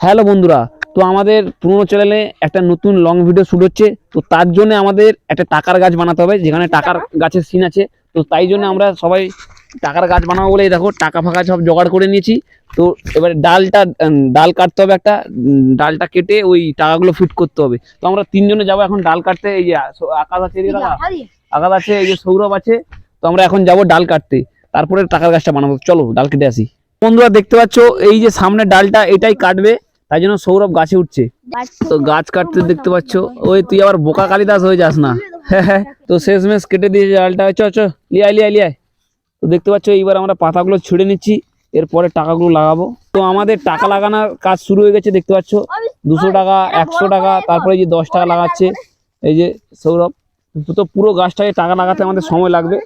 Hello বন্ধুরা, তো আমাদের পুরোনো চ্যানেলে একটা নতুন লং ভিডিও শুট হচ্ছে। তো তার জন্য আমাদের একটা টাকার গাছ বানাতে হবে, যেখানে টাকার গাছের সিন আছে। তো তাই জন্য আমরা সবাই টাকার গাছ বানাবো বলে দেখো টাকা ফাঁকা সব জোগাড় করে নিয়েছি। তো এবারে ডাল কাটতে হবে, একটা ডালটা কেটে ওই টাকাগুলো ফিট করতে হবে। তো আমরা তিনজনে যাবো এখন ডাল কাটতে। এই যে আকাশ আছে, আকাশ আছে, এই যে সৌরভ আছে। তো আমরা এখন যাব ডাল কাটতে, তারপরে টাকার গাছটা বানাবো। চলো ডাল কেটে আসি। বন্ধুরা দেখতে পাচ্ছ, এই যে সামনে ডালটা এটাই কাটবে, তাই জন্য সৌরভ গাছে উঠছে। তো গাছ কাটতে দেখতে পাচ্ছ, ওই তুই আবার বোকা কালিদাস হয়ে যাস না। তো শেষমেশ কেটে দিয়েছে ডালটা। চ চ লিয়াই লিয়াই লিয়াই। তো দেখতে পাচ্ছ এইবার আমরা পাতাগুলো ছিঁড়ে নিচ্ছি, এরপরে টাকাগুলো লাগাবো। তো আমাদের টাকা লাগানোর কাজ শুরু হয়ে গেছে। দেখতে পাচ্ছ 200 টাকা, 100 টাকা, তারপরে এই যে 10 টাকা লাগাচ্ছে এই যে সৌরভ। তো পুরো গাছটাকে টাকা লাগাতে আমাদের সময় লাগবে।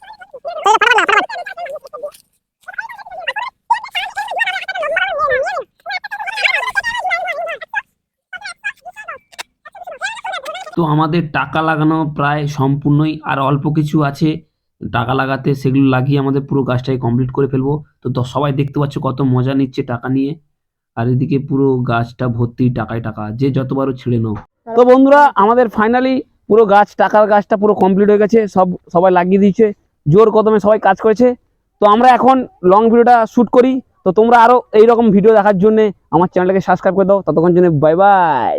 তো আমাদের টাকা লাগানো প্রায় সম্পূর্ণই, আর অল্প কিছু আছে টাকা লাগাতে, সেগুলো লাগিয়ে আমাদের পুরো গাছটাকে কমপ্লিট করে ফেলবো। তো সবাই দেখতে পাচ্ছ কত মজা নিচ্ছে টাকা নিয়ে, আর এদিকে পুরো গাছটা ভর্তি টাকায় টাকা, যে যতবারও ছিঁড়ে নাও। তো বন্ধুরা আমাদের ফাইনালি পুরো টাকার গাছটা পুরো কমপ্লিট হয়ে গেছে, সবাই লাগিয়ে দিয়েছে, জোর কদমে সবাই কাজ করেছে। তো আমরা এখন লং ভিডিওটা শুট করি। তো তোমরা আরো এইরকম ভিডিও দেখার জন্য আমার চ্যানেলটাকে সাবস্ক্রাইব করে দাও। ততক্ষণ জন্য বাই বাই।